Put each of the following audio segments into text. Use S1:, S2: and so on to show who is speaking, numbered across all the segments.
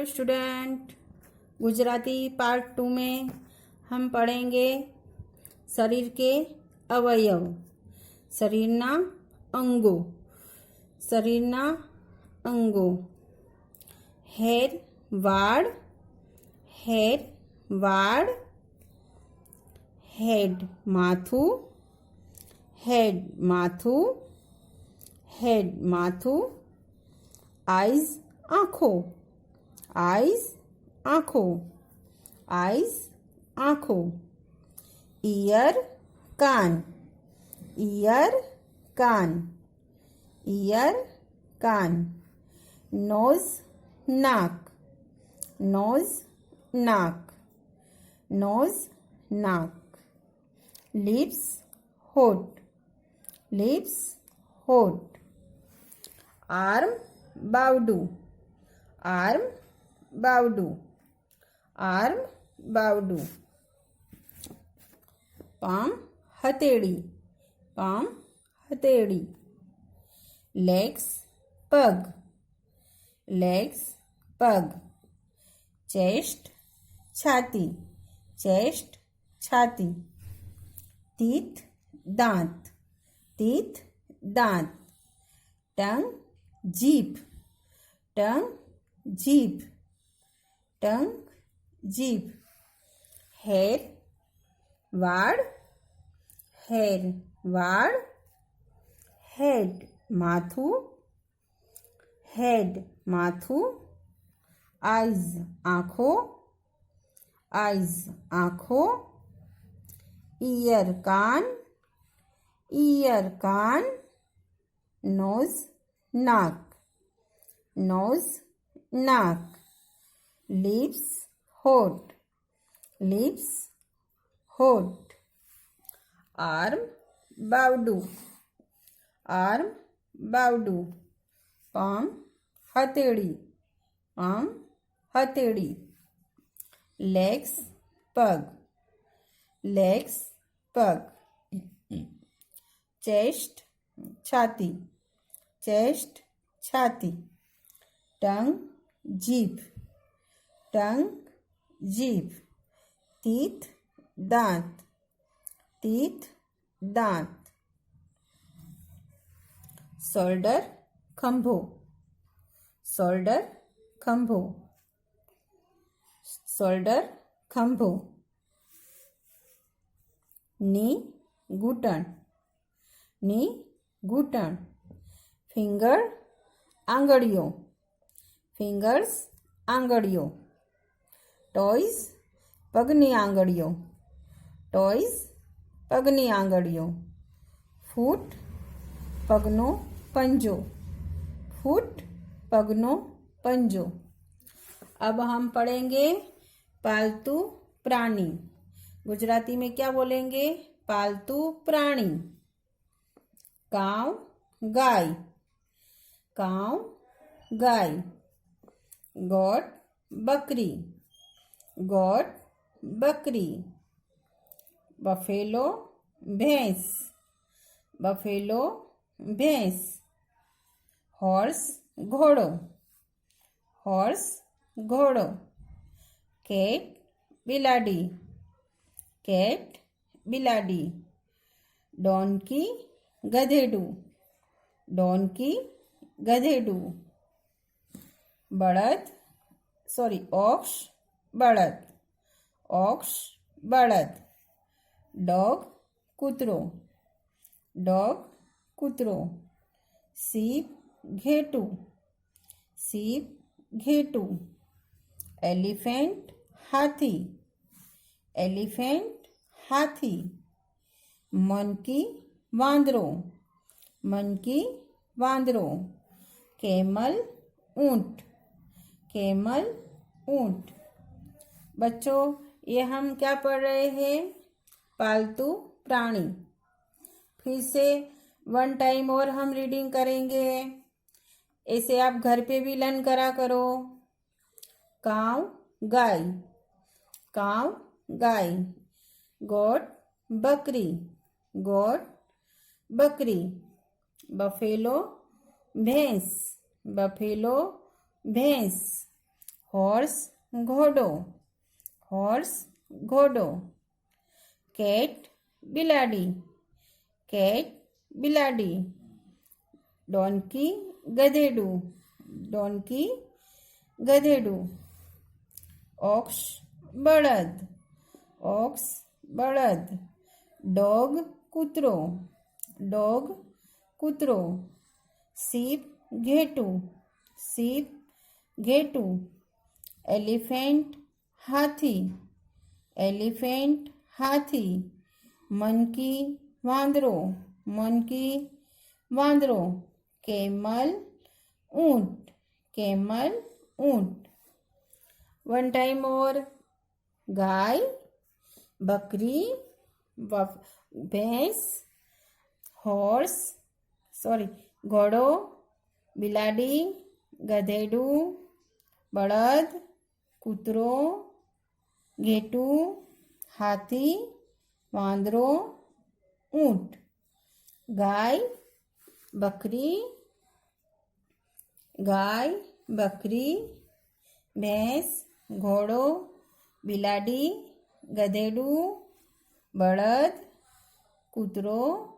S1: Hello student, Gujarati part 2 में हम पढ़ेंगे शरीर के अवयव, शरीरना अंगो, शरीरना अंगो। हेर वाड़, हेर वाड़, हेड माथू, हेड माथू, हेड माथू। आइज आँखों, आइज आँखों, आइज आँखों। ईयर कान, ईयर कान, ईयर कान। नोज नाक, नोज नाक, नोज नाक। लिप्स होठ, लिप्स होठ। आर्म बावडू, आर्म बावडू, आर्म बावडू। पाम हथेड़ी, पाम हथेड़ी। लेग्स पग, लेग्स पग। चेस्ट छाती, चेस्ट छाती। टीथ दांत, टीथ दांत। टंग जीभ, टंग जीभ, टंग जीभ। हेर वाड़, हेर वाड़। हेड माथू, हेड माथू। आइज आँखों, आइज आँखों। ईयर कान, ईयर कान। नोज नाक, नोज नाक। लिप्स होठ, लिप्स होठ। आर्म बावडू, आर्म बावडू। पाम हथेड़ी, पाम हथेड़ी। लेग्स पग, लेग्स पग। चेस्ट छाती, चेस्ट छाती। टंग जीभ, टंग जीभ। टीथ दांत, टीथ दांत। शोल्डर खंभो, शोल्डर खंभो, शोल्डर खंभो। नी घूंटण, नी घूंटण। फिंगर आंगड़ियों, फिंगर्स आंगड़ियों। टॉयज पगनी आंगड़ियों, टॉयज पगनी आंगड़ियों। फूट पगनो पंजो, फूट पगनो पंजो। अब हम पढ़ेंगे पालतू प्राणी। गुजराती में क्या बोलेंगे? पालतू प्राणी। काव गाय, काव गाय। गोट बकरी, गोट बकरी। बफेलो भैंस, बफेलो भैंस। हॉर्स घोड़ो, हॉर्स घोड़ो। कैट बिलाड़ी, कैट बिलाड़ी। डोंकी गधेडू, डोंकी गधेडू। बड़द ऑक्स बड़द, ऑक्स बड़द। डॉग कुतरो, डॉग कुतरो। सीप घेटू, सीप घेटू। एलिफेंट हाथी, एलिफेंट हाथी। मंकी वांदरो, मंकी वांदरो। कैमल ऊंट, कैमल ऊंट। बच्चों, ये हम क्या पढ़ रहे हैं? पालतू प्राणी। फिर से 1 टाइम और हम रीडिंग करेंगे। ऐसे आप घर पे भी लर्न करा करो। काव गाय, काव गाय। गोट बकरी, गोट बकरी। बफेलो भैंस, बफेलो भैंस। હોર્સ ઘોડો, હોર્સ ઘોડો. કેટ બિલાડી, કેટ બિલાડી. ડોન્કી ગધેડું, ડોન્કી ગધેડું. ઓક્સ બળદ, ઓક્સ બળદ. ડોગ કૂતરો, ડોગ કૂતરો. શીપ ઘેટું, શીપ ઘેટું. એલિફન્ટ હાથી, એલિફન્ટ હાથી. મંકી વાંદરો, મંકી વાંદરો. કેમલ ઊંટ, કેમલ ઊંટ. One time more. ગાય બકરી, ભેંસ, હોર્સ ઘોડો, બિલાડી, ગધેડું, બળદ, કૂતરો, ઘેટું, હાથી, વાંદરો, ઊંટ. ગાય બકરી, ભેંસ, ઘોડો, બિલાડી, ગધેડું, બળદ, કૂતરો,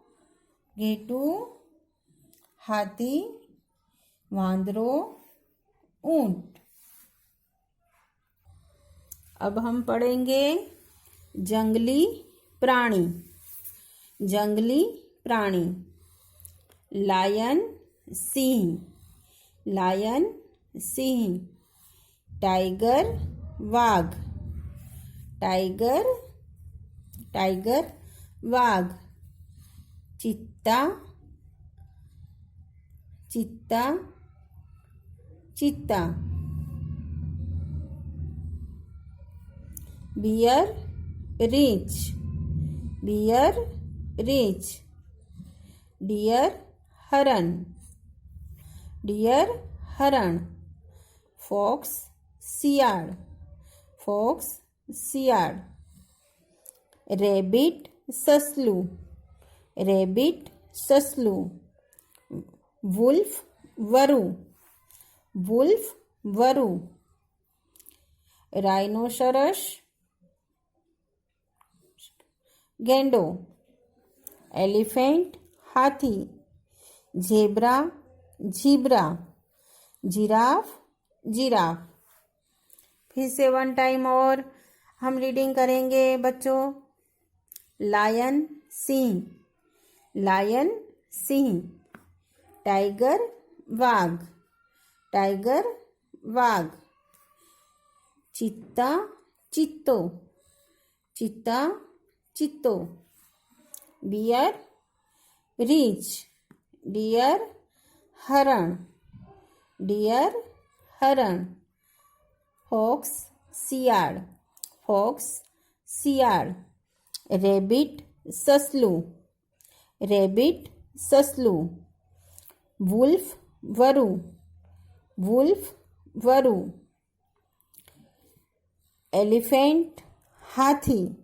S1: ઘેટું, हाथी, वांदरो, ऊंट. अब हम पढ़ेंगे जंगली प्राणी. जंगली प्राणी. लायन सिंह, लायन सिंह. टाइगर वाघ, टाइगर वाघ. चीता चीता. बियर रीछ, डियर हरण. फॉक्स सियाड़. रेबिट ससलू. वुल्फ वरु. राइनोसरस गेंडो. एलिफेंट हाथी. जेब्रा जीब्रा. जिराफ फिर से वन टाइम और हम रीडिंग करेंगे बच्चों. लायन सिंह. टाइगर वाघ. चीता चित्तो. बियर रीछ. डियर हरण. फॉक्स सियाड़. रेबिट ससलू. वुल्फ वरु. एलिफेंट हाथी.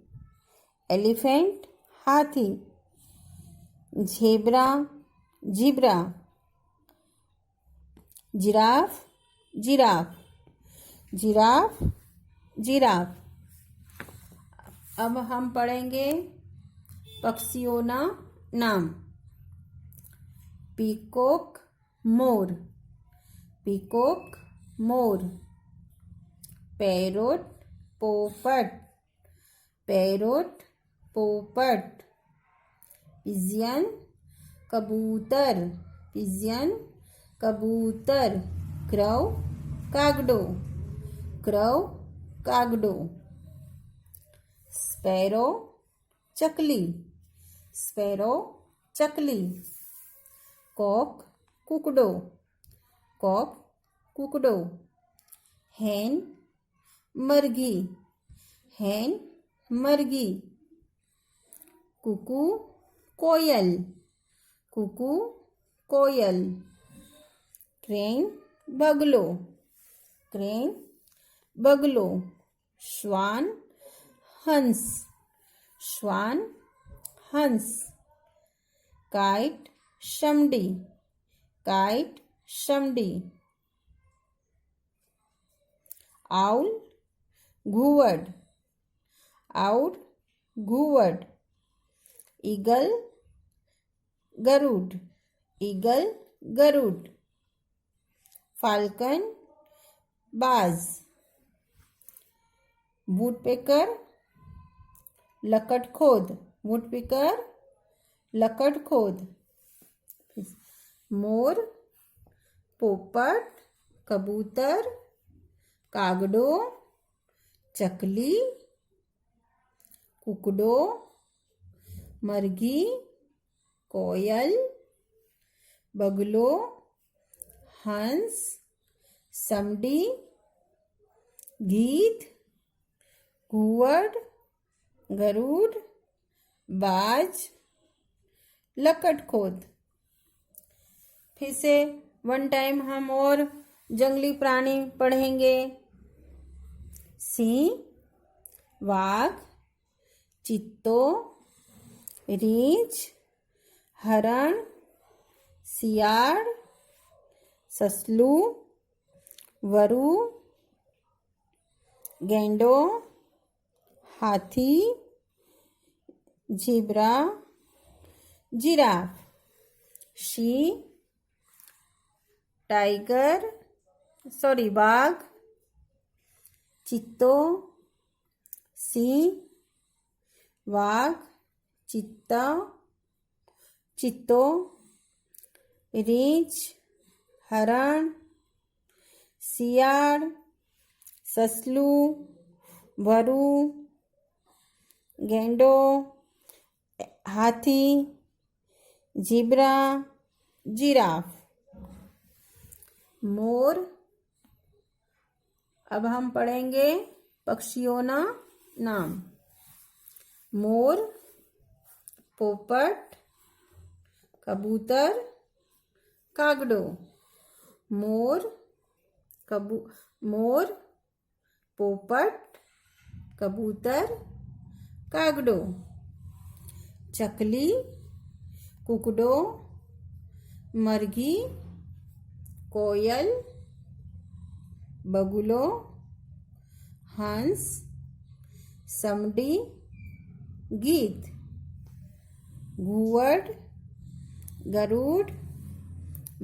S1: Zebra giraffe. अब हम पढ़ेंगे पक्षियों ना नाम. पीकॉक मोर. पैरोट पोपट. पिजियन कबूतर. क्रौ कागडो. स्पैरो चकली. कॉक कुकड़ो. hen मरघी. कुकू कोयल. क्रेन बगलो. श्वान हंस. काइट शमडी. आउल घुवड, आउर घुवड। ईगल गरुड, ईगल गरुड। फाल्कन बाज। वुडपेकर लकड़खोद, वुडपेकर लकड़खोद। मोर पोपट कबूतर कागड़ो चकली कुकड़ो मरघी कोयल बगलो हंस समड़ी गीध घुवड गरुड़ बाज लकड़खोद। फिर से वन टाइम हम और जंगली प्राणी पढ़ेंगे। सिंह वाघ चित्तो रीछ हरण सियाड़ ससलू वरु गेंडो हाथी ज़ेब्रा जिराफ। बाघ चित्तो सिंह वाघ चित्तो रीछ हरण सियाड़ ससलू वरु गेंडो हाथी ज़ेब्रा जिराफ। मोर। अब हम पढ़ेंगे पक्षियों ना नाम। मोर पोपट कबूतर कागड़ो। मोर पोपट कबूतर कागड़ो। चकली कुकड़ो मरघी कोयल बगुलो हंस समड़ी गीध घुवड गरुड़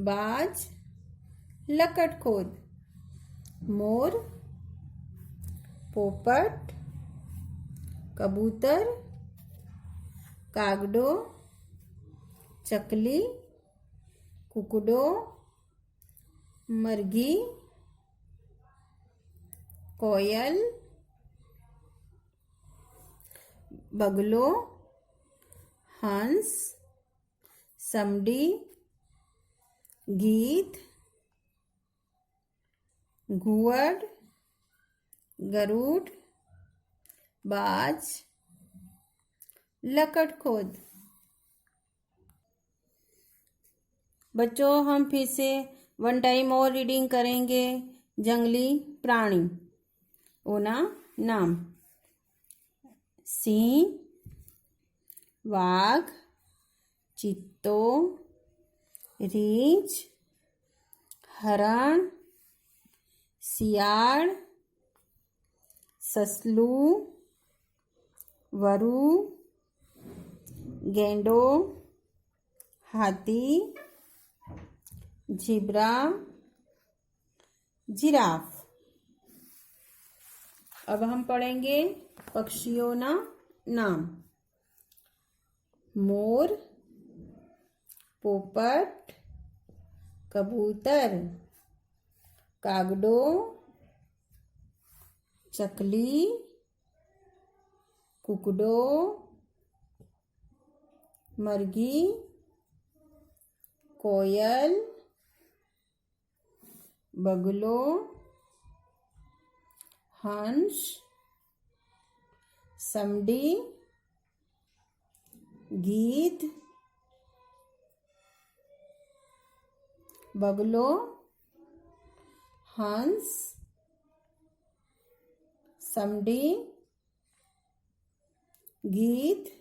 S1: बाज लकड़खोद। मोर पोपट कबूतर कागड़ो चकली कुकड़ो मरघी कोयल बगलो हंस समड़ी गीध घुवड गरुड़ बाज लकड़खोद। बच्चों हम फिर से वन टाइम और रीडिंग करेंगे जंगली प्राणी ओना नाम। सिंह वाघ चित्तो रीछ हरण सियाड़ ससलू वरु गेंडो हाथी ज़ेब्रा जिराफ। अब हम पढ़ेंगे पक्षियों ना नाम। मोर पोपट कबूतर कागड़ो चकली कुकड़ो मरघी कोयल बगलो हंस समड़ी गीध बगलो हंस समड़ी गीध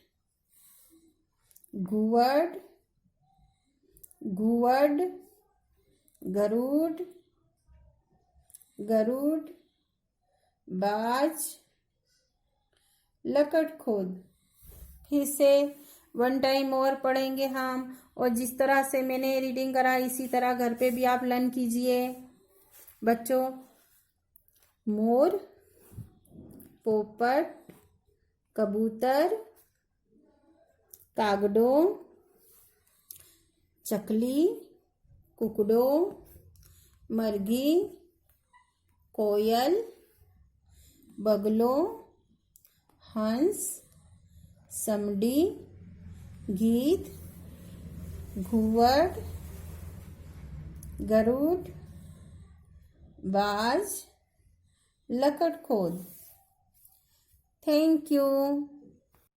S1: घुवड गरुड़ बाज, लकड़ खोद। फिर से 1 टाइम और पढ़ेंगे हम, और जिस तरह से मैंने रीडिंग करा इसी तरह घर पे भी आप लर्न कीजिए बच्चों। मोर, पोपट, कबूतर, कागडो, चकली, कुकड़ो, मरघी, कोयल, बगलो, हंस, समड़ी, गीध, घुवड़, गरुड़, बाज, लकड़ खोद। Thank you.